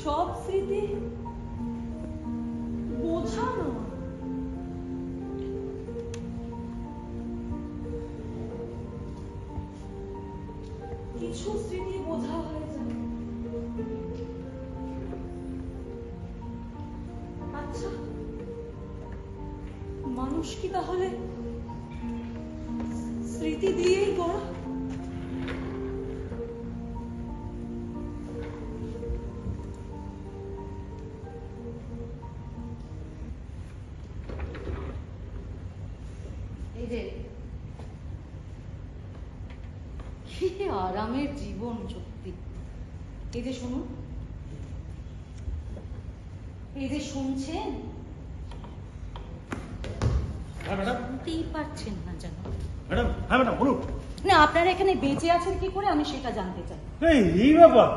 সব স্মৃতি বোঝা নয়, কিছু স্মৃতি বোঝা হয়ে যায়। আচ্ছা, মানুষ কি তাহলে স্মৃতি দিয়েই গড়া? এই যে কি আরামের জীবন সত্যি। এই যে শুনুন, এই যে শুনছেন, শুনতেই পারছেন না জানো? ম্যাডাম, হ্যাঁ ম্যাডাম বলুন। না, আপনারা এখানে বেঁচে আছেন কি করে আমি সেটা জানতে চাই। এই ব্যাপার,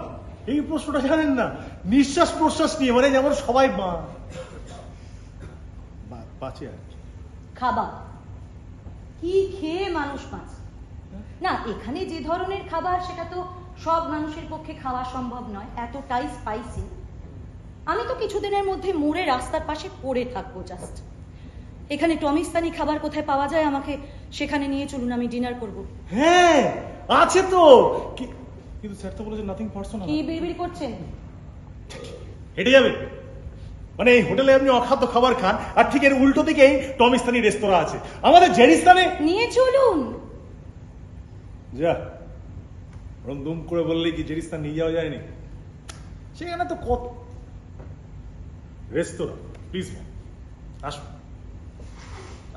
এই প্রশ্নটা জানেন না? নিঃশ্বাস প্রশ্বাস নিয়ে, মানে যেমন সবাই বাঁচে আর কি। খাবার কি খেয়ে মানুষ বাঁচে না? এখানে যে ধরনের খাবার সেটা তো সব মানুষের পক্ষে খাওয়া সম্ভব নয়, এতটাই স্পাইসি। আমি তো কিছুদিনের মধ্যে মরে রাস্তার পাশে পড়ে থাকবো জাস্ট। এখানে টমিস্তানি খাবার কোথায় পাওয়া যায় আমাকে সেখানে নিয়ে চলুন, আমি ডিনার করব। হ্যাঁ আছে তো, কিন্তু স্যার তো বলেছে নাথিং পার্সোনাল। কি বিড়বিড় করছেন? হেঁটে যাবে মানে এই হোটেলে আপনি অখাদ্য খাবার খান, আর ঠিক এর উল্টো দিকেই টমিস্তানি রেস্তোরাঁ আছে আমাদের জেরিস্তানে। নিয়ে চলুন। যা ওরম দুম করে বললে কি জেরিস্তান নিয়ে যাওয়া যায়নি? সেখানে তো কত রেস্তোরাঁ। প্লিজ আসুন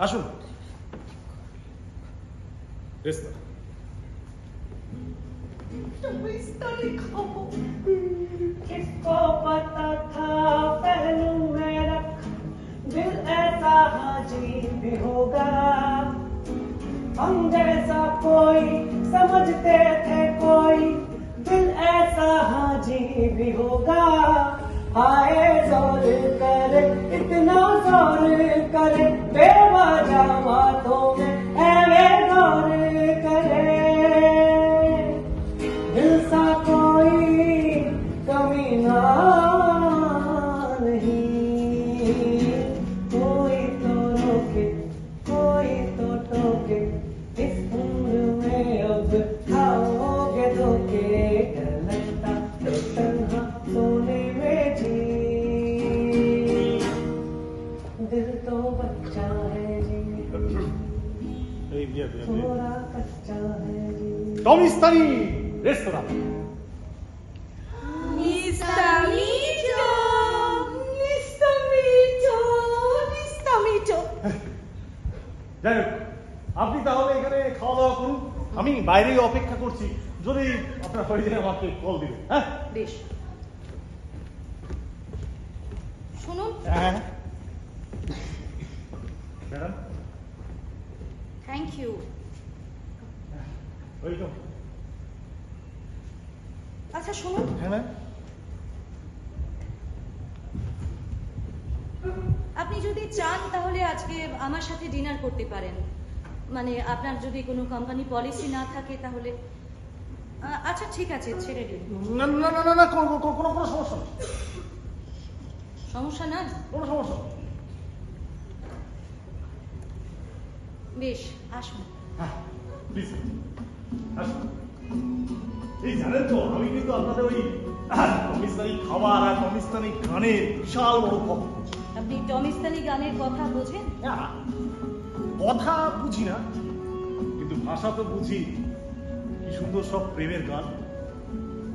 আসুন, রেস্তোরাঁ। किसको पता था पहलू में रख दिल ऐसा हाजी भी होगा, हम जैसा कोई समझते थे कोई दिल ऐसा हाजी भी होगा। हाय जोर करे इतना जोर करे बेवजह बातों में ऐवे गौर करे, दिल सा कोई कमीना नहीं, कोई तो रोके कोई तो टोके, इस उम्र में अब खाओगे धोखे, डर लगता है तन्हा सोने में जी, दिल तो बच्चा है जी, थोड़ा कच्चा है जी। টমিস্তানি রেস্তোরাঁ। যাই হোক, আপনি তাহলে এখানে খাওয়া দাওয়া করুন, আমি বাইরেই অপেক্ষা করছি। যদি আপনার হয়ে যায় আমাকে কল দিবেন। হ্যাঁ বেশ, শুনুন। হ্যাঁ ম্যাডাম, থ্যাংক ইউ। ওয়েলকাম। আচ্ছা শুনুন, হ্যাঁ ম্যাম। আপনি যদি চান তাহলে আজকে আমার সাথে ডিনার করতে পারেন। মানে আপনার যদি কোনো কোম্পানি পলিসি না থাকে তাহলে আচ্ছা ঠিক আছে, ছেড়ে দিন। না না না না না, কোনো সমস্যা নেই। সমস্যা না? কোনো সমস্যা নেই। বেশ, আসুন। হ্যাঁ প্লিজ আসুন। এই জানেন তো, আমি কিন্তু আপনাদের ওই টমিস্তানি খাবার আর টমিস্তানি গানের বিশাল বড় ভক্ত। আপনি টমিস্তানি গানের কথা বোঝেন? না, কথা বুঝি না, কিন্তু ভাষা তো বুঝি। কি সুন্দর সব প্রেমের গান।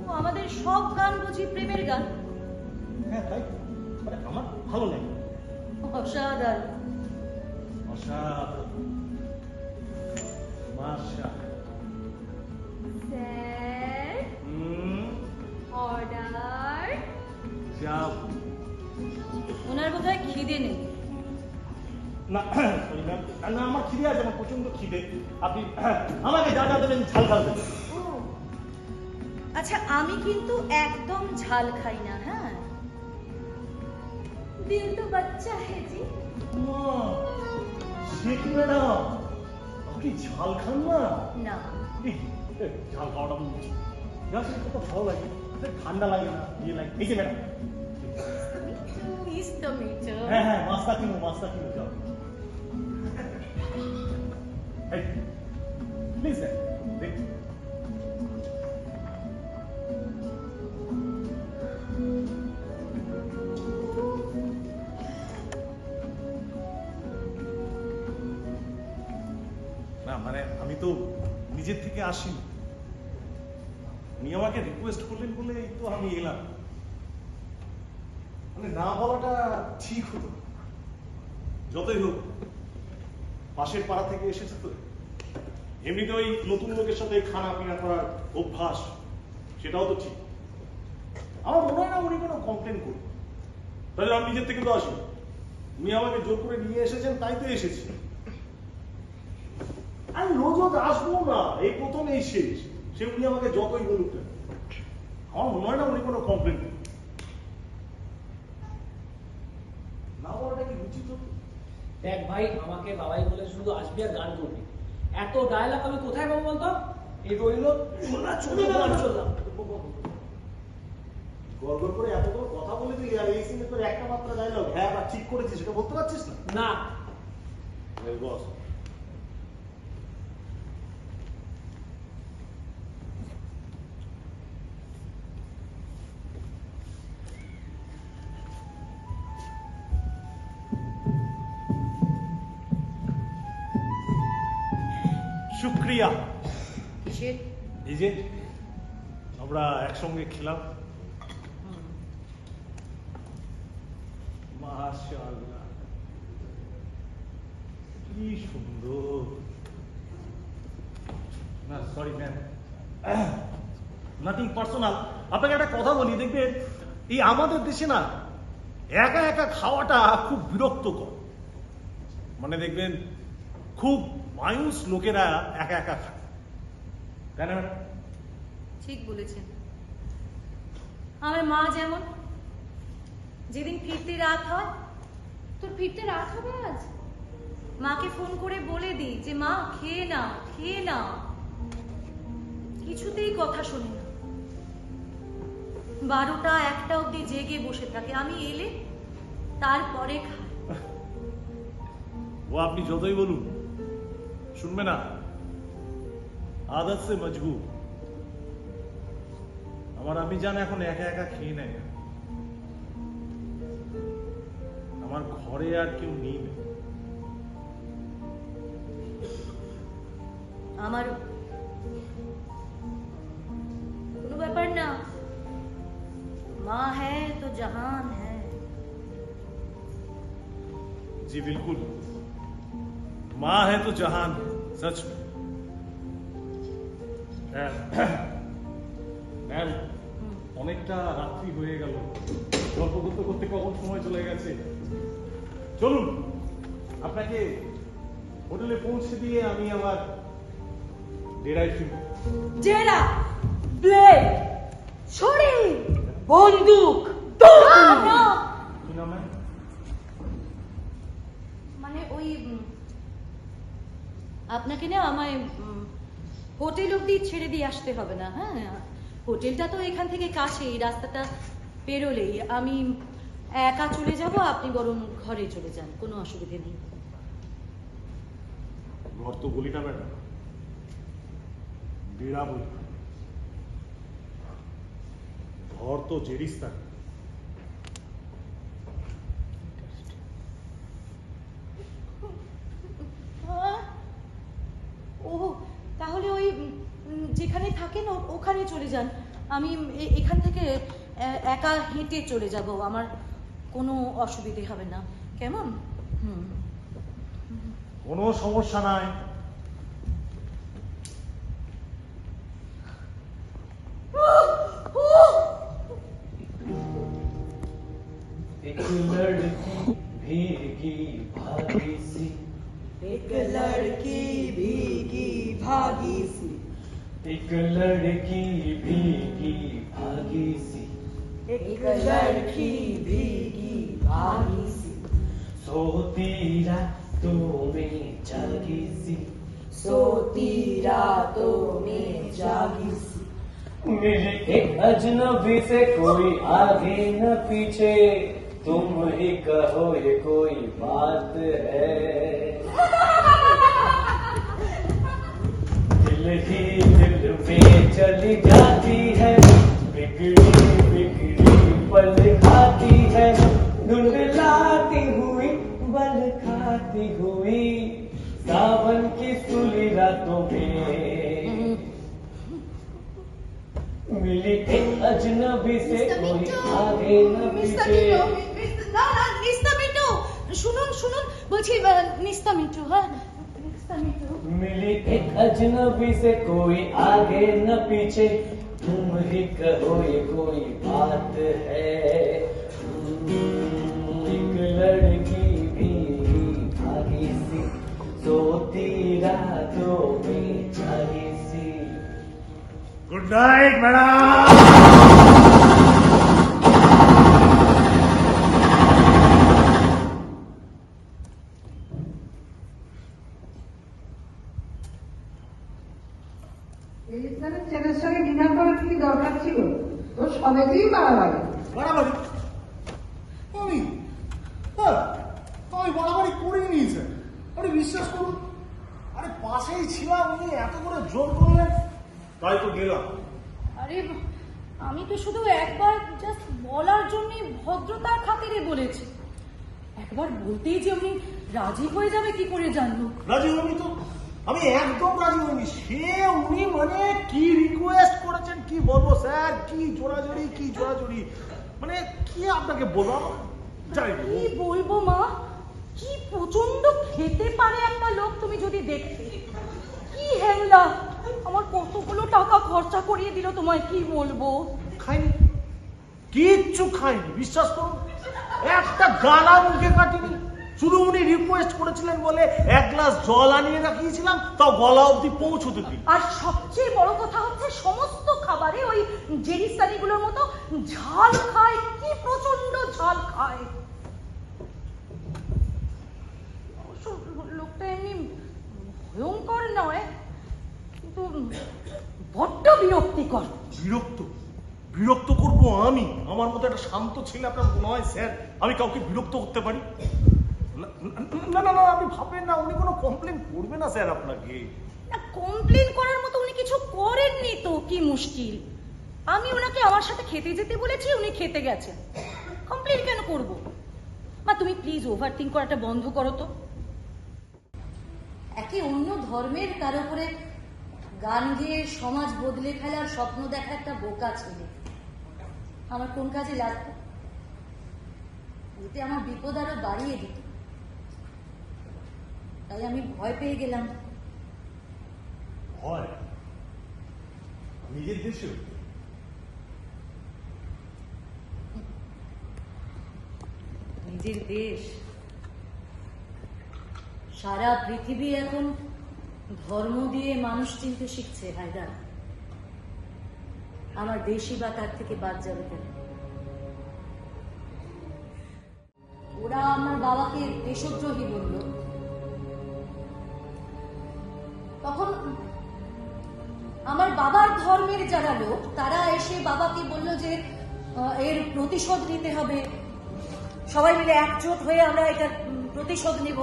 ও, আমাদের সব গান বুঝি প্রেমের গান? হ্যাঁ তাই, মানে আমার ভালো লাগে। অসাধারণ। অসাধারণ। মাশাআল্লাহ। Sir, order. যাব ওনার বোধহয় খিদে নেই। না সরি ম্যাম, না আমার খিদে আছে, আমার প্রচন্ড খিদে। আপনি আমাকে যা যা দেবেন ঝাল ঝাল দেবেন। ও আচ্ছা, আমি কিন্তু একদম ঝাল খাই না। হ্যাঁ, দিল তো বাচ্চা হে জি। মা, সে কি ম্যাডাম, আপনি ঝাল খান না? না। ঝাল খাওয়াটা বুঝছি, যা সেটা কত ভালো লাগে। ঠান্ডা লাগে না ইয়ে লাগে এই যে ম্যাডাম হ্যাঁ হ্যাঁ মাছটা কিনো যাও প্লিজ দেখ না মানে আমি তো নিজের থেকে আসিনি উনি আমাকে রিকোয়েস্ট করলেন বলে এই তো আমি এলাম মানে না বলাটা ঠিক হতো না। যতই হোক পাশের পাড়া থেকে এসেছে তো এমনিতে ওই নতুন লোকের সাথে খানা পিনা করার অভ্যাস সেটাও তো ঠিক আমার মনে হয় না উনি কোনো কমপ্লেন করবেন তাহলে আমি নিজের থেকে তো আসি উনি আমাকে জোর করে নিয়ে এসেছেন তাই তো এসেছি আর রোজ আসবো না এই প্রথম এই শেষ সে উনি আমাকে যতই বলুক আমার মনে হয় না উনি কোনো কমপ্লেন করবেন না বলাটা কি উচিত হতো দেখ ভাই আমাকে বাবাই বলে শুধু আসবি আর গান করবি এত ডায়লগ আমি কোথায় পাবো বলতো এই রইল চললাম গড়গড় করে এত বড় কথা বলে দিলি আর এই সিনে তোর একটা মাত্র ডায়লগ হ্যাঁ বা ঠিক করেছিস সেটা বলতে পারছিস না না বস শুক্রিয়া কিসের? এই যে আমরা একসঙ্গে খেলাম মাশাআল্লাহ কি সুন্দর না সরি ম্যাম নাথিং পার্সোনাল আপনাকে একটা কথা বলি দেখবেন এই আমাদের দেশে না একা একা খাওয়াটা খুব বিরক্তকর মানে দেখবেন খুব মায়ুস লোকেরা একা একা খায় তাই না ঠিক বলেছেন আমার মা যেমন যেদিন ফিরতে রাত হয় তোর ফিরতে রাত হবে আজ মাকে ফোন করে বলে দিই যে মা খেয়ে না কিছুতেই কথা শোনে না 12টা 1টা অবধি জেগে বসে থাকে আমি এলে তারপরে খায় ও আপনি যতই বলুন শুনবে না আদত সে মজবুর আমার আমি জান এখন একা একা খেয়ে নেয় আমার ঘরে আর কেউ নেই আমারও কোনো ব্যাপার না মা হ্যায় তো জাহান হ্যায় जी बिल्कुल माँ है तो जहान सच में ম্যাম অনেকটা রাত্রি হয়ে গেল গল্প করতে করতে কখন সময় চলে গেছে চলুন আপনাকে হোটেলে পৌঁছে দিয়ে আমি আবার ডেরায় ফিরব জেরা ব্লেড ছুরি বন্দুক কি নাম ম্যাম মানে ওই আপনাকে না আমায় হোটেল অব্দি ছেড়ে দিয়ে আসতে হবে না হ্যাঁ হোটেলটা তো এখান থেকে কাছেই রাস্তাটা পেরোলেই আমি একা চলে যাব আপনি বরং ঘরে চলে যান কোনো অসুবিধে নেই ঘর তো বলি না ম্যাডাম ডেরা বলি ঘর তো জেরিস্তান ও তাহলে ওই যেখানে থাকেন ওখানে চলে যান আমি এখান থেকে একা হেঁটে চলে যাব আমার কোনো অসুবিধে হবে না কেমন কোনো সমস্যা নাই एक लड़की भीगी भागी सी एक लड़की भीगी भागी सी एक लड़की भीगी भागी सी एक लड़की भीगी भागी सी सोती रातों में जागी सी सोती रातों में जागी सी मिली एक अजनबी से कोई आगे न पीछे, तुम ही कहो ये कोई बात है। दिल ही दिल में चली जाती है, बिगड़ी बिगड़ी पल खाती है, धुंधलाती हुई बल खाती हुई सावन की सुली रातों में। मिली एक अजनबी से कोई आगे न पीछे। নিস্তা মিন্টু, শুনুন শুনুন, বলছি নিস্তা মিন্টু, হ্যাঁ নিস্তা মিন্টু। मिली एक अजनबी से कोई आगे न पीछे, तुम ही कहो ये कोई बात है। एक लड़की भी भागी सी, सोती रातों में जागी सी। Good night madam. ছেলের সঙ্গে ডিনার করার কি দরকার ছিল? তোর সবেতেই বাড়াবাড়ি। বাড়াবাড়ি আমি হ্যাঁ আমি বাড়াবাড়ি করে নিয়েছে। আরে বিশ্বাস করুন, আরে পাশেই ছিলাম, উনি এত করে জোর করলেন তাই তো গেলাম। আরে আমি তো শুধু একবার জাস্ট বলার জন্য ভদ্রতার খাতিরে বলেছি। একবার বলতেই যে উনি রাজি হয়ে যাবে কি করে জানলো? রাজি হয়নি তো, আমি একদম রাজি হইনি। সে উনি মানে কি রিকোয়েস্ট করেছেন কি বলবো স্যার, কি জোড়াজোড়ি মানে কি আপনাকে বলবো জানি না। কি বলবো মা, কি প্রচন্ড খেতে পারে একটা লোক, তুমি যদি দেখতে। কি হেমলা, আমার কতগুলো টাকা খরচা করিয়ে দিল, তোমায় কি বলবো। খাইনি, কিচ্ছু খাইনি, বিশ্বাস করুন, একটা গালা মুখে কাটিনি। শুধু উনি রিকোয়েস্ট করেছিলেন বলে এক গ্লাস জল আনিয়ে রাখিয়েছিলাম, তাও গলা অবধি পৌঁছতে দিই। আর সবচেয়ে বড় কথা হচ্ছে সমস্ত খাবারে ওই জেরিস্তানিগুলোর মতো ঝাল খায়, কি প্রচন্ড ঝাল খায়। অবশ্য লোকটা এমনি ভয়ঙ্কর নয়, কিন্তু বড্ড বিরক্তিকর। বিরক্ত করবো আমি? আমার মতো একটা শান্ত ছেলে আপনার মনে হয় স্যার আমি কাউকে বিরক্ত করতে পারি? না না না, আপনি ভাবেন না উনি কোনো কমপ্লেন করবে না স্যার আপনাকে। না, কমপ্লেন করার মতো উনি কিছু করেননি তো, কি মুশকিল। আমি ওনাকে আমার সাথে খেতে যেতে বলেছি, উনি খেতে গেছেন, কমপ্লেন কেন করব? মা তুমি প্লিজ ওভার থিঙ্ক করাটা বন্ধ করো তো। একে অন্য ধর্মের তার উপরে গান গেয়ে সমাজ বদলে ফেলার স্বপ্ন দেখা একটা বোকা ছেলে আমার কোন কাজে লাগতো? এতে আমার বিপদ আরো বাড়িয়ে দিত। তাই আমি ভয় পেয়ে গেলাম। হয় নিজের দেশে নিজের দেশ, সারা পৃথিবী এখন ধর্ম দিয়ে মানুষ চিনতে শিখছে। হায়দার, আমার দেশই বা তার থেকে বাদ যাবে কেন? ওরা আমার বাবাকে দেশদ্রোহী বলল, তখন আমার বাবার ধর্মের যারা লোক তারা এসে বাবাকে বলল যে এর প্রতিশোধ নিতে হবে, সবাই মিলে একজোট হয়ে আমরা এটার প্রতিশোধ নেব।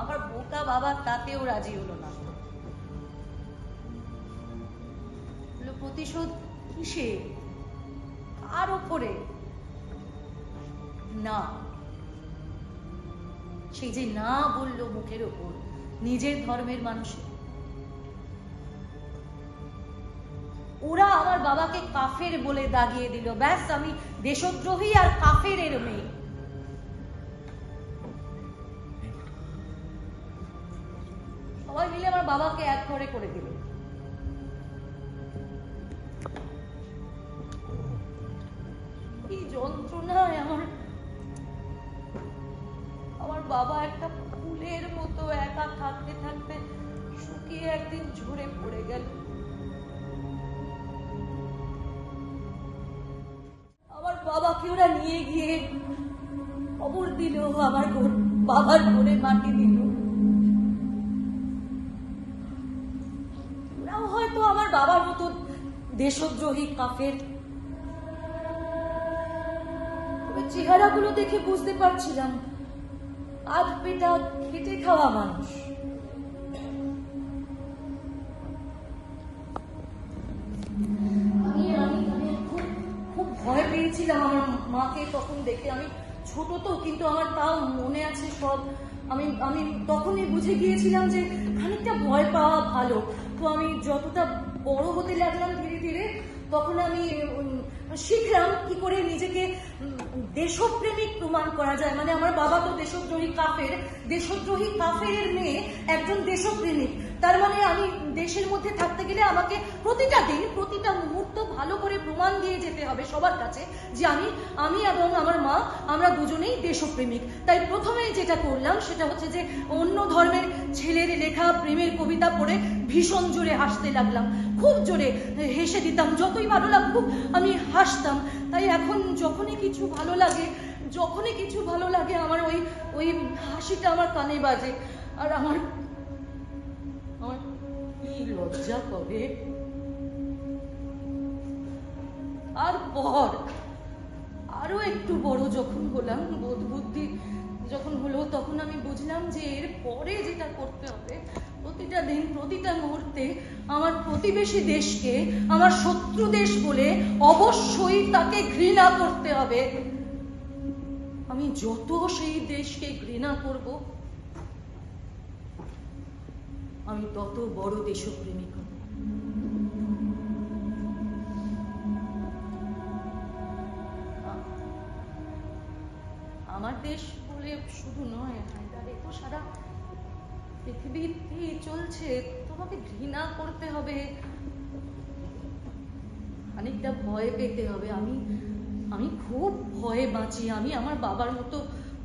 আমার বোকা বাবা তাতেও রাজি হলো না। প্রতিশোধ কিসে, কার ওপরে? না, সেই যে না বললো মুখের ওপর, নিজের ধর্মের মানুষের। ওরা আমার বাবাকে কাফের বলে দাগিয়ে দিল। ব্যাস, আমি দেশদ্রোহী আর কাফেরের মেয়ে। সবাই মিলে আমার বাবাকে এক ঘরে করে দিল। এই যন্ত্রণায় আমার বাবা একটা ফুলের মতো একা থাকতে থাকতে শুকিয়ে একদিন ঝরে পড়ে গেল। আমার বাবাকে ওরা নিয়ে গিয়ে কবর দিল, আমার বাবার ঘরে মাটি দিল। ওরা তো আমার বাবার মতো দেশদ্রোহী কাফের। তবে চেহারাগুলো দেখে বুঝতে পারছিলাম আধ পেটা খেটে খাওয়া মানুষ। আমি খুব ভয় পেয়েছিলাম আমার মাকে তখন দেখে। আমি ছোট তো, কিন্তু আমার তাও মনে আছে সব। আমি তখনই বুঝে গিয়েছিলাম যে খানিকটা ভয় পাওয়া ভালো। তো আমি যতটা বড় হতে লাগলাম ধীরে ধীরে, তখন আমি শিখলাম কি করে নিজেকে দেশপ্রেমিক প্রমাণ করা যায়। মানে আমার বাবা তো দেশদ্রোহী কাফের, দেশদ্রোহী কাফের মেয়ে একজন দেশপ্রেমিক। তার মানে আমি দেশের মধ্যে থাকতে গেলে আমাকে প্রতিটা দিন প্রতিটা মুহূর্ত ভালো করে প্রমাণ দিয়ে যেতে হবে সবার কাছে যে আমি এবং আমার মা আমরা দুজনেই দেশপ্রেমিক। তাই প্রথমে যেটা করলাম সেটা হচ্ছে যে অন্য ধর্মের ছেলের লেখা প্রেমের কবিতা পড়ে ভীষণ জোরে হাসতে লাগলাম, খুব জোরে হেসে দিতাম। যতই ভালো লাগতো আমি হাসতাম। তাই এখন যখনই কিছু ভালো লাগে আমার ওই হাসিটা আমার কানে বাজে। আর আমার কি লজ্জা করে। তারপর আরো একটু বড় যখন হলাম, বোধ বুদ্ধি যখন হলো, তখন আমি বুঝলাম যে এর পরে যেটা করতে হবে, প্রতিটা দিন প্রতিটা মুহূর্তে আমার প্রতিবেশী দেশকে আমার শত্রু দেশ বলে অবশ্যই তাকে ঘৃণা করতে হবে। আমি যত সেই দেশকে ঘৃণা করব আমি তত বড় দেশপ্রেমিক হব। আমার দেশ বলে শুধু নয়, তো সারা পৃথিবীতে চলছে। তোমাকে ঘৃণা করতে হবে, খানিকটা ভয় পেতে হবে। আমি খুব ভয়ে বাঁচি। আমি আমার বাবার মতো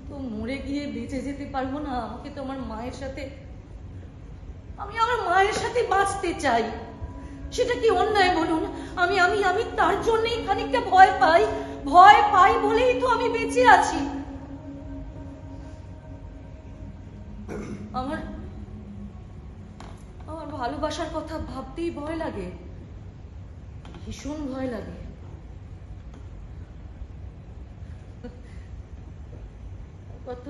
তো মরে গিয়ে বেঁচে যেতে পারবো না। আমাকে তো আমার মায়ের সাথে বাঁচতে চাই। সেটা কি অন্যায় বলুন? আমি তার জন্যই খানিকটা ভয় পাই বলেই তো আমি বেঁচে আছি। আমার ভালোবাসার কথা ভাবতেই ভয় লাগে, ভীষণ ভয় লাগে। কত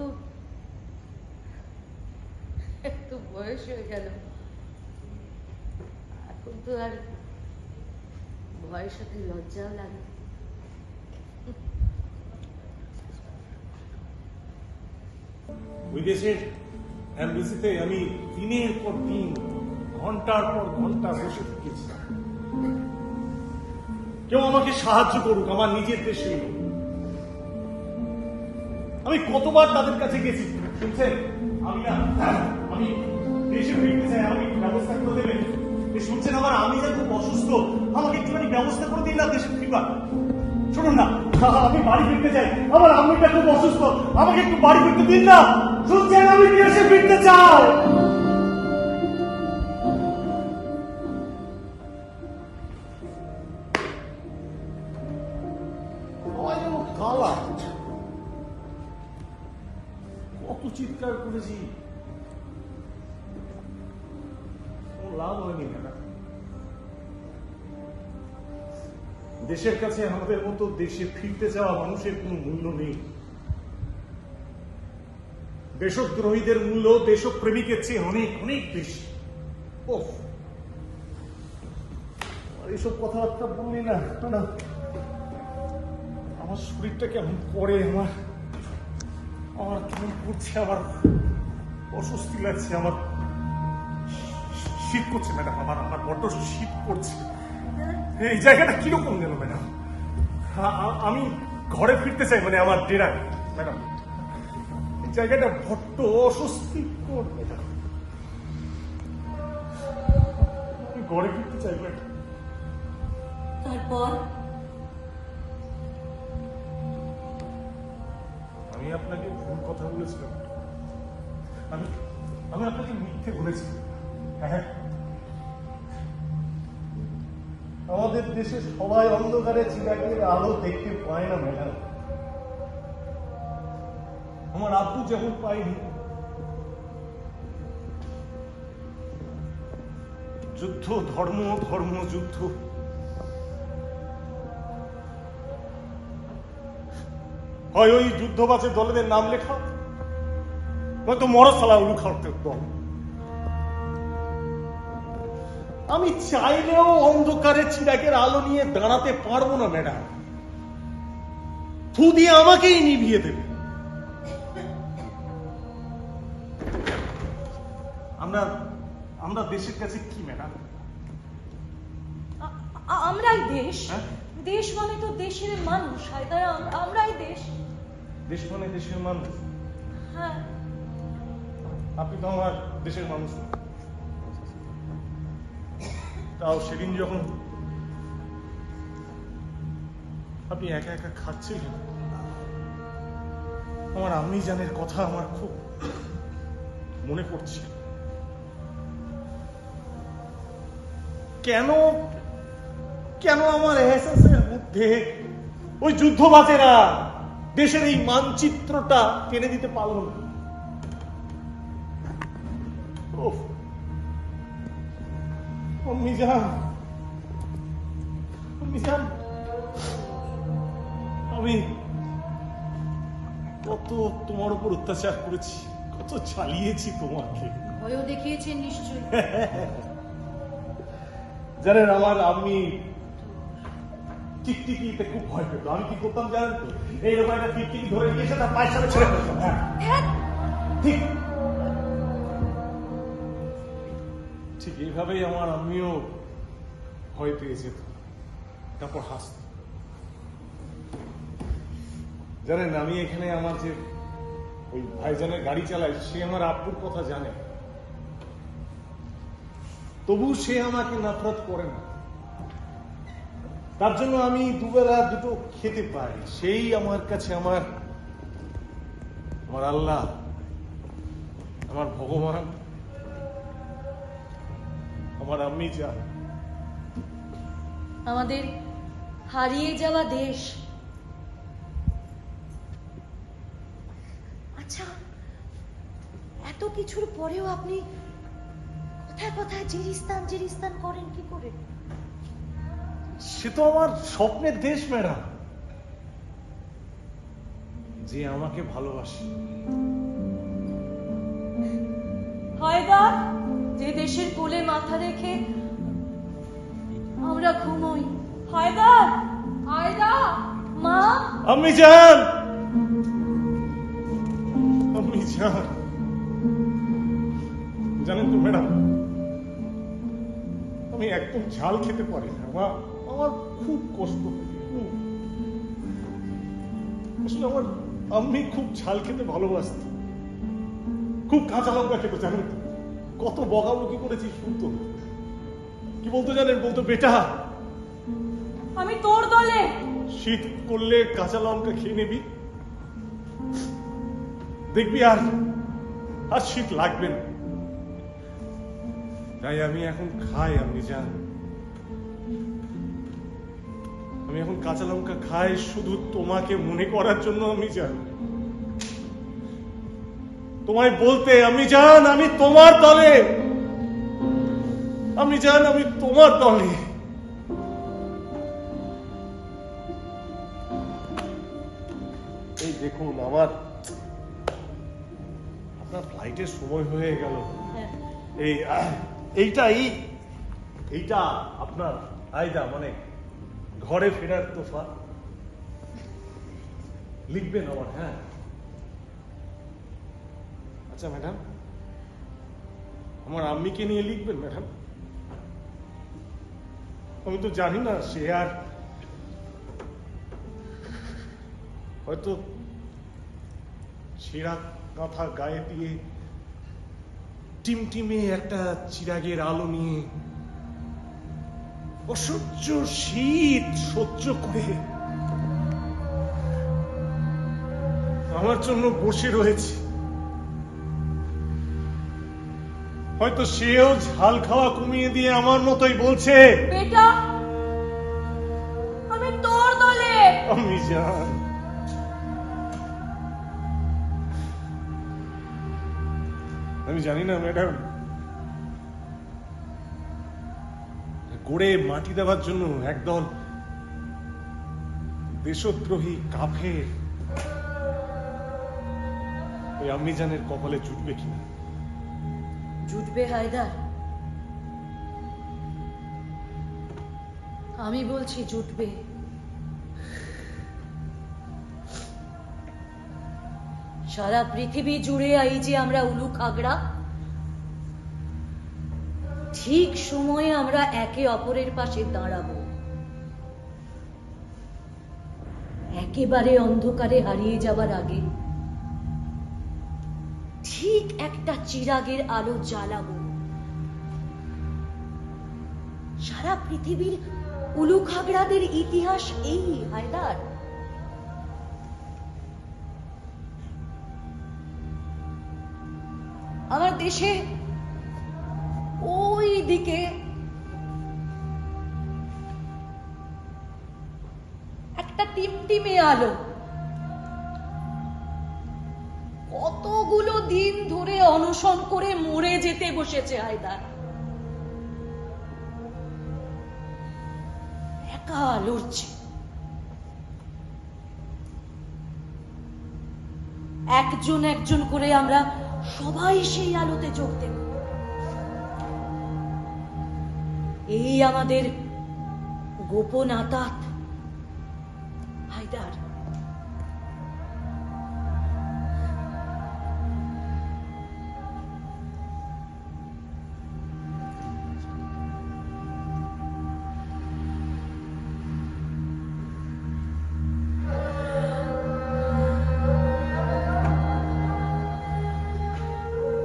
বয়স হয়ে গেল, এখন তো আর ভয়ের সাথে লজ্জাও লাগে। ওই দেশের অ্যাম্বাসিতে আমি দিনের পর দিন ঘন্টার পর ঘন্টা বসে থেকেছি। কেউ আমাকে সাহায্য করুক আমার নিজের দেশে। আমি কতবার তাদের কাছে গেছি, শুনছেন? আমি দেশে ফিরতে চাই, আমাকে একটু ব্যবস্থা করে দেবেন। শুনছেন আমার আমি যে খুব অসুস্থ, আমাকে একটুখানি ব্যবস্থা করে দিন না দেশে ফিরবার। শুনুন না, আমি বাড়ি ফিরতে চাই, আমার আম্মুটা খুব অসুস্থ, আমাকে একটু বাড়ি ফিরতে দিন না। শুনছেন আমি দেশে ফিরতে চাই। কত চিৎকার করেছি, লাভ হয়নি। দেশের কাছে আমাদের মতো দেশে ফিরতে যাওয়া মানুষের কোনো মূল্য নেই। দেশদ্রোহীদের মূল্য দেশপ্রেমিকের চেয়ে অনেক অনেক বেশি। এইসব কথাবার্তা বললি না, আমার শরীরটা কেমন করে, আমার কেমন করছে, আমার অস্বস্তি লাগছে, আমার শীত করছে ম্যাডাম, আমার বড্ড শীত করছে। এই জায়গাটা কিরকম গেল ম্যাডাম? আমি ঘরে ফিরতে চাই, মানে আমার ডেরায় ম্যাডাম। এই জায়গাটা বড্ড অস্বস্তিকর ম্যাডাম, আমি ঘরে ফিরতে চাই ম্যাডাম। তারপর আমি আপনাকে ভুল কথা বলেছিলাম, আমি আপনাকে মিথ্যে বলেছি। হ্যাঁ, আমাদের দেশে সবাই অন্ধকারে চিরাগের আলো দেখতে পায় না ম্যাডাম। আমার আব্বু যেমন পায়নি, যুদ্ধ, ধর্ম, ধর্ম, যুদ্ধ। হয় ওই যুদ্ধবাজের দলেদের নাম লেখা, নয়তো মরসালা উলু খাওয়ার দল। আমি চাইলেও অন্ধকারে চিরাগের আলো নিয়ে দাঁড়াতে পারবো না ম্যাডাম। ফু দিয়ে আমাকেই নিভিয়ে দেবে। আমরা দেশের কাছে কি ম্যাডাম? আমরাই দেশ। হ্যাঁ? দেশ মানে তো দেশের মানুষ, হায়দার। আমরাই দেশ। দেশ মানে দেশের মানুষ? হ্যাঁ। আপনি তো আমার দেশের মানুষ না। তাও সেদিন যখন আপনি একা একা খাচ্ছিলেন, আমার আম্মি জানের কথা আমার খুব মনে পড়ছে। কেন কেন আমার এহসাসের মধ্যে ওই যুদ্ধবাজেরা দেশের এই মানচিত্রটা টেনে দিতে পারল না? আমি কত তোমার উপর অত্যাচার করেছি, কত চালিয়েছি তোমাকে। ভয়ও দেখিয়েছেন নিশ্চয়ই। জানেন, আমার আমি টিকটিকিতে খুব ভয় পেত। আমি কি করতাম জানেন তো? এইরকম একটা টিকটিকি ধরে নিয়ে এসে তার পায়ের সামনে ছেড়ে ফেলতাম। ঠিক ঠিক এইভাবেই আমার আমিও ভয় পেয়ে যেত, তারপর হাসত। জানেন, আমি এখানে আমার যে ওই ভাইজানের গাড়ি চালাই, সে আমার আব্বুর কথা জানে, তবু সে আমাকে নফরত করে না। তার জন্য আমি দুবেলা দুটো খেতে পাই, সেই আমার কাছে আমার আল্লাহ, আমার ভগবান, আমার আম্মি জান। আমাদের হারিয়ে যাওয়া দেশ। আচ্ছা, এত কিছুর পরেও আপনি কথায় কথায় জিরিস্তান করেন কি করে? সে তো আমার স্বপ্নের দেশ ম্যাডাম, যে আমাকে ভালোবাসে। হায়দার, যে দেশের কোলে মাথা রেখে আমরা ঘুমোই। হায়দার, হায়দার, মা। আম্মি জান, আম্মি জান। জানেন তো ম্যাডাম, আমি একদম ঝাল খেতে পারি না। আমার খুব কষ্ট হয়, খুব। আসলে আমার আম্মি খুব ঝাল খেতে ভালোবাসত, খুব কাঁচা লঙ্কা খেতে। জানেন তো কত বকাবকি করেছি, শুনতো কি বলতো জানেন? বলতো, বেটা আমি তোর দলে। শীত করলে কাঁচা লঙ্কা খেয়ে নিবি, দেখবি আর শীত লাগবে না। তাই আমি এখন খাই, আপনি জান, আমি এখন কাঁচা লঙ্কা খাই শুধু তোমাকে মনে করার জন্য। আমি জান, তোমায় বলতে, আমি জান আমি তোমার দলে, আমি জান আমি তোমার দলে। এই দেখুন, আপনার ফ্লাইটের সময় হয়ে গেল। এইটা আপনার আয়দা, মানে ঘরে ফেরার তোফা। লিখবেন আমার? হ্যাঁ, আচ্ছা ম্যাডাম, আমার আম্মিকে নিয়ে লিখবেন ম্যাডাম। আমি তো জানি না, সে আর হয়তো ছেঁড়া কাঁথা গায়ে দিয়ে টিমটিমে একটা চিরাগের আলো নিয়ে অসহ্য শীত সহ্য করে আমার জন্য বসে রয়েছে। হয়তো সেও ঝাল খাওয়া কমিয়ে দিয়ে আমার মতোই বলছে, বেটা আমি তোর দলে। আমি জান, আমি জানি না ম্যাডাম, গড়ে মাটি দেওয়ার জন্য একদল দেশদ্রোহী কাফের ওই আম্মিজানের কপালে জুটবে কিনা? জুটবে হায়দার, আমি বলছি জুটবে। সারা পৃথিবী জুড়ে এই যে আমরা উলুক আগ্রা, ঠিক সময়ে আমরা একে অপরের পাশে দাঁড়াবো, একেবারে অন্ধকারে হারিয়ে যাবার আগে ঠিক একটা চিরাগের আলো জ্বালাবো। সারা পৃথিবীর উলুক আগ্রাদের ইতিহাস এই হায়দার। আমার দেশে ওই দিকে একটা টিমটিমে আলো কতগুলো দিন ধরে অনশন করে মরে যেতে বসেছে হায়দার। একা লড়ছে, একজন একজন করে আমরা সবাই সেই আলোতে যোগ দেব। এই আমাদের গোপন আতাত হায়দার।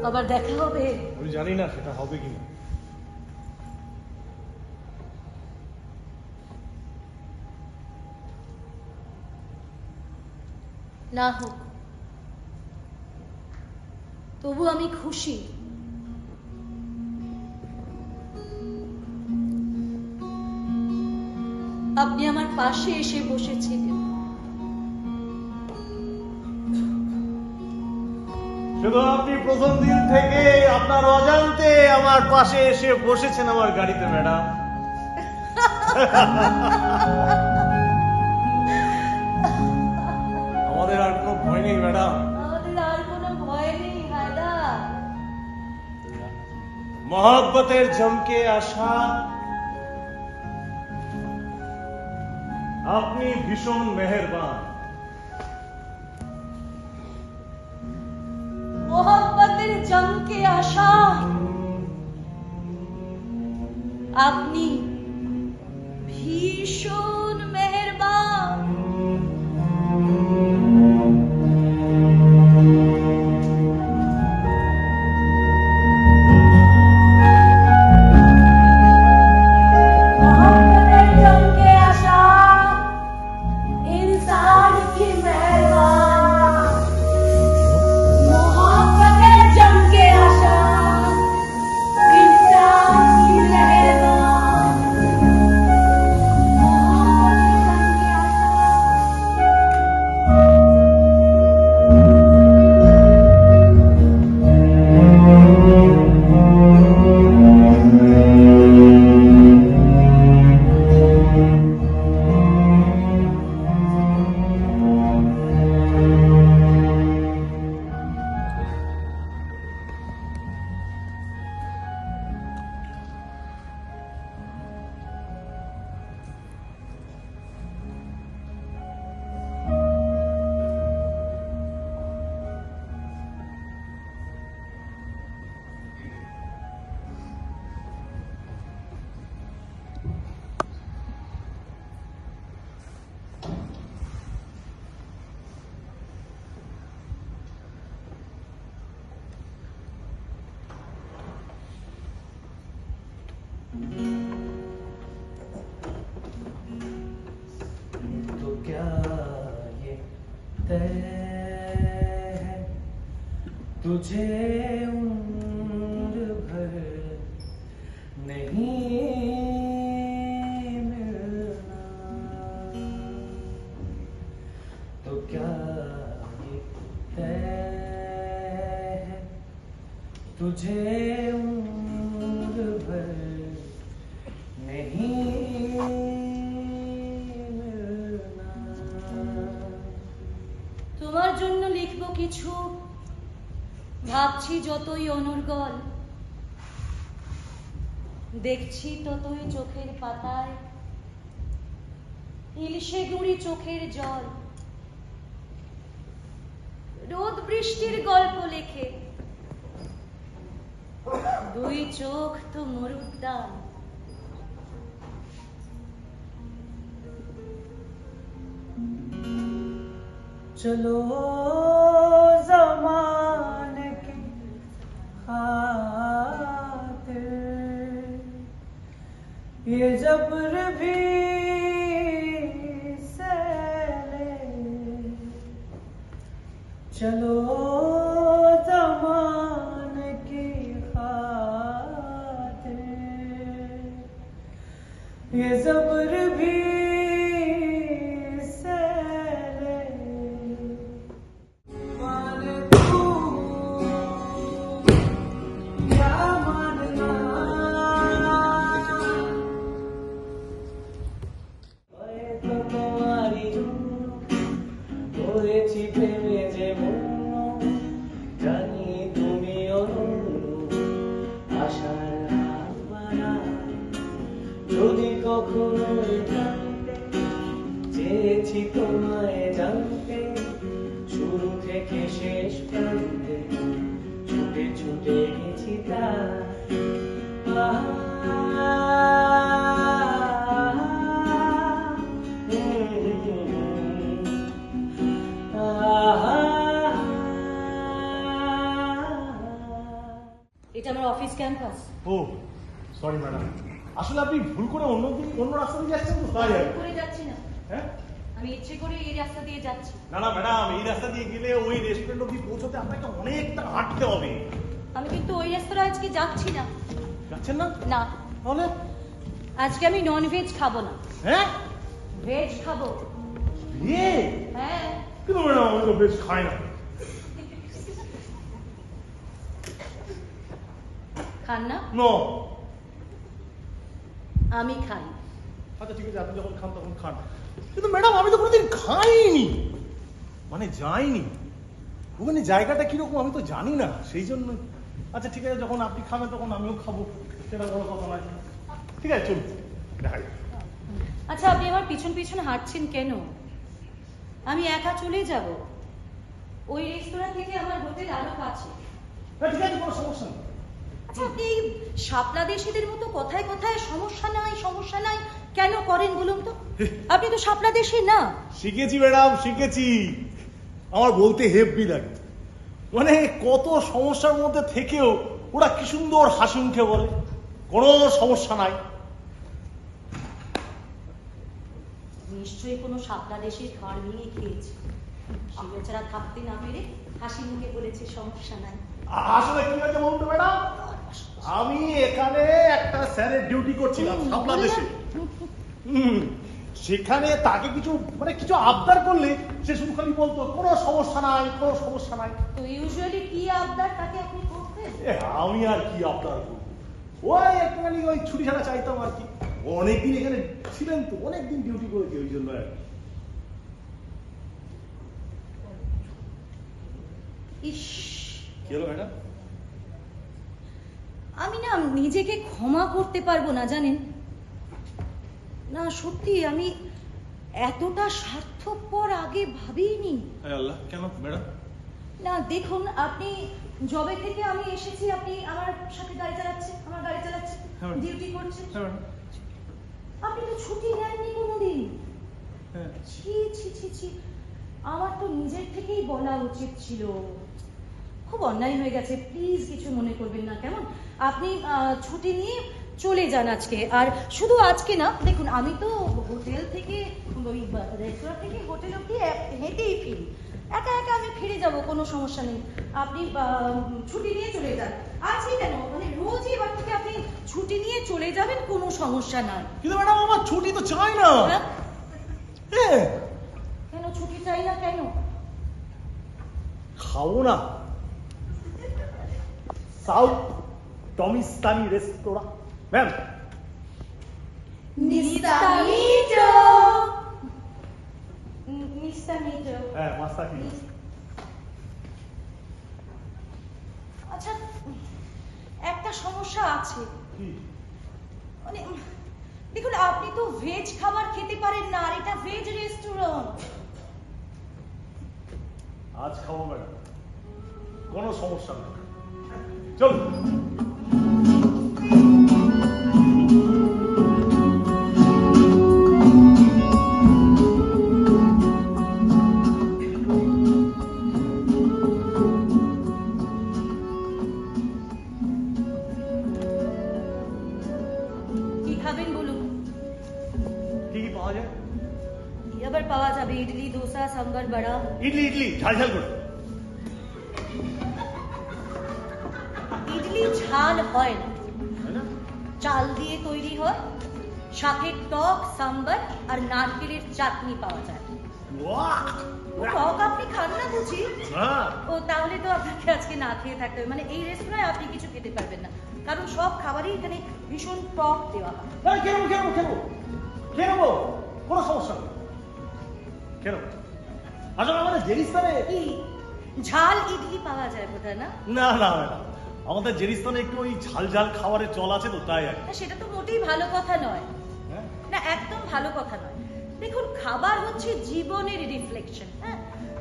আবার দেখা হবে। আমি জানি না সেটা হবে কিনা। না হোক, তবু আমি খুশি। আপনি আমার পাশে এসে বসেছিলেন। শুধু আপনি প্রথম দিন থেকে আপনার অজান্তে আমার পাশে এসে বসেছেন আমার গাড়িতে ম্যাডাম। আমাদের আর কোনো ভয় নেই ম্যাডাম। আমাদের আর কোনো ভয় নেই হায়দার। মহব্বতের জমকে আসা আপনি ভীষণ মেহেরবান। মোহব্বতের জমকে আসা আপনি ভীষণ মেহেরবান। मोहब्बतेर जमके आशा इंसान की मेहरबान। मोहब्बतेर जमके आशा इंसान की मेहरबान। तो क्या ये तय है तुझे उम्र भर नहीं मिलना? तो क्या ये तय है तुझे उम्र भर नहीं কিছু, ভাবছি যতই অনর্গল, দেখছি ততই চোখের পাতায় ইলশে গুঁড়ি চোখের জল। রোদ বৃষ্টির গল্প লেখে, দুই চোখ তো মরুদ্যান। चलो ज़माने के खातिर ये जबर भी सहले, चलो ज़माने की खातिर ये जबर भी যদি কখনো জানতে চেয়েছি তোমায় জানতে, শুরু থেকে শেষ প্রান্তে ছুটে ছুটে গেছি তার। এটা আমার অফিস ক্যাম্পাস। ও সরি ম্যাডাম, আসলে আপনি ভুল করে অন্য রাস্তা দিয়ে যাচ্ছেন তো, তাই আর কি। করে যাচ্ছি না, হ্যাঁ আমি ইচ্ছে করে এই রাস্তা দিয়ে যাচ্ছি। না না ম্যাডাম, এই রাস্তা দিয়ে গেলে ওই রেস্টুরেন্ট অব্দি পৌঁছতে আপনাকে অনেকটা হাঁটতে হবে। আমি কিন্তু ওই রাস্তায় আজকে যাচ্ছি না। যাচ্ছেন না? না, তাহলে আজকে আমি নন ভেজ খাবো না, হ্যাঁ ভেজ খাবো। বিয়ে? হ্যাঁ, কিন্তু ম্যাডাম আমি তো বেশ খাই না। খান না? নো। আমি খাই। আচ্ছা ঠিক আছে, আপনি যখন খান তখন খান, কিন্তু ম্যাডাম আমি তো কোনোদিন খাইনি, মানে যাইনি ওখানে, জায়গাটা কিরকম আমি তো জানি না, সেই জন্য। আচ্ছা ঠিক আছে, যখন আপনি খাবেন তখন আমিও খাবো, সেটা বড় কথা নয়। ঠিক আছে চলুন, দেখা যাক। আচ্ছা, আপনি আমার পিছন পিছন হাঁটছেন কেন? আমি একা চলে যাব। ওই রেস্তোরাঁ থেকে আমার হোটেল আরো কাছে। হ্যাঁ ঠিক আছে, কোনো সমস্যা নেই। আচ্ছা, আপনি এই শাপলা দেশিদের মতো কথায় কথায় সমস্যা নাই সমস্যা নাই কেন করেন বলুন তো? আপনি তো শাপলা দেশি না। শিখেছি ম্যাডাম, শিখেছি। আমার বলতে হেব্বি লাগে, মানে কত সমস্যার মধ্যে থেকেও ওরা কি সুন্দর হাসি মুখে বলে কোনো সমস্যা নাই। নিশ্চয়ই কোনো শাপলা দেশের খাবার নিয়ে খেয়েছে, সে বেচারা থাকতে না পেরে হাসি মুখে বলেছে সমস্যা নাই। আসলে কি হয়েছে বলুন তো ম্যাডাম, আমি এখানে একটা স্যারের ডিউটি করছিলাম শাপলা দেশে। সেখানে তাকে কিছু মানে কিছু আবদার করলে সে শুধু খালি বলতো কোনো সমস্যা নাই, কোনো সমস্যা নাই। তো ইউজুয়ালি কি আবদার তাকে আপনি করতেন? আমি আর কি আবদার করবো, ওই একটুখানি ওই ছুটি ছাড়া চাইতাম আর কি। অনেকদিন এখানে ছিলেন তো, অনেকদিন ডিউটি করেছি, ওই জন্য আর কি। ইস, কি হলো ম্যাডাম? আমি না নিজেকে ক্ষমা করতে পারবো না জানেন না, সত্যি আমি এতটা স্বার্থপর আগে ভাবিনি। আল্লাহ, কেন ম্যাডাম? না দেখুন, আপনি জবে থেকে আমি এসেছি আপনি আমার সাথে গাড়ি চালাচ্ছেন, আমার গাড়ি চালাচ্ছেন, হ্যাঁ ম্যাডাম। ডিউটি করছেন, হ্যাঁ ম্যাডাম। আপনি তো ছুটি নেননি কোনোদিন। হ্যাঁ। ছি ছি ছি ছি, আমার তো নিজের থেকেই বলা উচিত ছিল। খুব অন্যায় হয়ে গেছে, প্লিজ কিছু মনে করবেন না কেমন। আপনি ছুটি নিয়ে চলে যান আজকে। আর শুধু আজকে না, দেখুন আমি তো হোটেল থেকে ওই রেস্তোরাঁ থেকে হোটেল অব্দি হেঁটেই ফিরি, একা একা আমি ফিরে যাব, কোনো সমস্যা নেই। আপনি ছুটি নিয়ে চলে যান আজকে, কেন মানে রোজই এবার থেকে আপনি ছুটি নিয়ে চলে যাবেন, কোনো সমস্যা নাই। কিন্তু ম্যাডাম আমার ছুটি তো চাই না। হ্যাঁ? কেন ছুটি চাই না কেন? খাবো না সাউথ টমিস্তানি রেস্তোরাঁ ম্যাম। নিস্তামিটো নিস্তামিটো হ্যাঁ মাস্তাকি। সমস্যা আছে। কি? মানে দেখুন, আপনি তো ভেজ খাবার খেতে পারেন না, আর এটা ভেজ রেস্টুরেন্ট। আজ খাবো ম্যাডাম, কোনো সমস্যা নেই, চলুন। কি খাবেন বলুন? কি কি পাওয়া যায়? কি আবার পাওয়া যাবে? ইডলি, দোসা, সাম্বার, বড়া। ইডলি ইডলি ঝাল ঝাল করে। ইডলি ঝাল হয় না, তাই না? চাল দিয়ে তৈরি হয়, সাথে টক, সাম্বার আর নারকেলের চাটনি পাওয়া যায়। বাহ! ও টক আপনি খান না বুঝি? হ্যাঁ। ও তাহলে তো আপনাকে আজকে না খেয়ে থাকতে হবে। মানে এই রেস্তোরাঁয় আপনি কিছু খেতে পারবেন না, কারণ সব খাবারই এখানে ভীষণ টক দেওয়া হয়। এই, খেয়ে নেবো, খেয়ে নেবো, খেয়ে নেবো, খেয়ে নেবো, কোনো সমস্যা নেই, খেয়ে নেবো। আসলে আমাদের জেরিস্তানে কি ঝাল ইডলি পাওয়া যায় বোধহয় না? না না ম্যাডাম, আমাদের জেরিস্তানে একটু ওই ঝাল ঝাল খাবারের চল আছে তো, তাই আর কি। না, সেটা তো মোটেই ভালো কথা নয়। হ্যাঁ? না, একদম ভালো কথা নয়। দেখুন, খাবার হচ্ছে জীবনের রিফ্লেকশন। হ্যাঁ,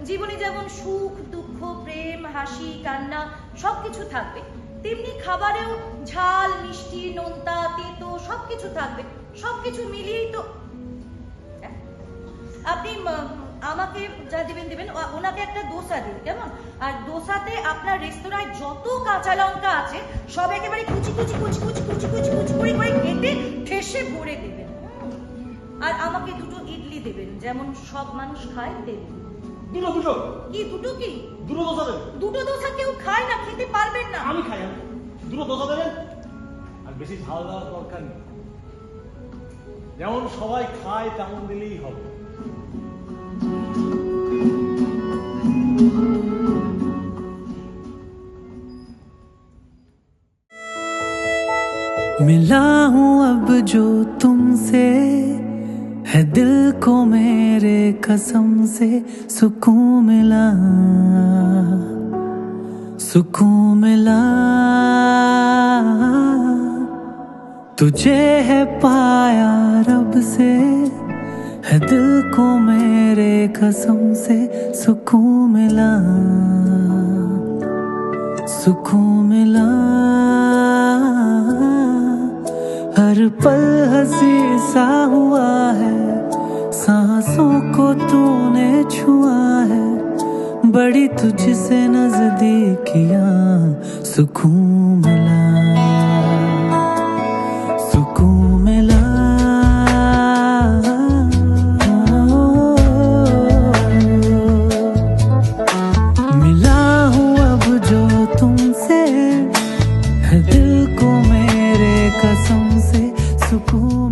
জীবনে যেমন সুখ, দুঃখ, প্রেম, হাসি, কান্না সবকিছু থাকবে, তেমনি খাবারেও ঝাল, মিষ্টি, নোনতা, তেতো সবকিছু থাকবে। সবকিছু মিলিয়েই তো হ্যাঁ? আপনি আমাকে যা দিবেন দেবেন, ওনাকে একটা দোসা দিন, কেমন? আর দোসাতে আপনার রেস্তোরাঁয় যত কাঁচা লঙ্কা আছে সব একেবারে কুচি কুচি কুচি কুচি কুচি কুচি কুচি করে করে কেটে ঠেসে ভরে দেবেন। আর আমাকে দুটো ইডলি দেবেন, যেমন সব মানুষ খায় দেবেন। দুটো দুটো কি দুটো? কি দুটো দোসা দেবেন? দুটো দোসা কেউ খায় না, খেতে পারবেন না। আমি খাই, আমি দুটো দোসা দেবেন, আর বেশি ঝাল দেওয়ার দরকার নেই, যেমন সবাই খায় তেমন দিলেই হবে। मिला हूँ अब जो तुमसे, है दिल को मेरे कसम से सुकून मिला, सुकून मिला। तुझे है पाया रब से, है दिल को मेरे कसम से सुकून मिला, सुकून मिला। हर पल हंसी सा हुआ है, सांसों को तूने छुआ है, बड़ी तुझसे नजदीकियां, सुकून मिला, सुकून मिला। मिला हूँ अब जो तुमसे, है दिल को मेरे कसम से सुकून।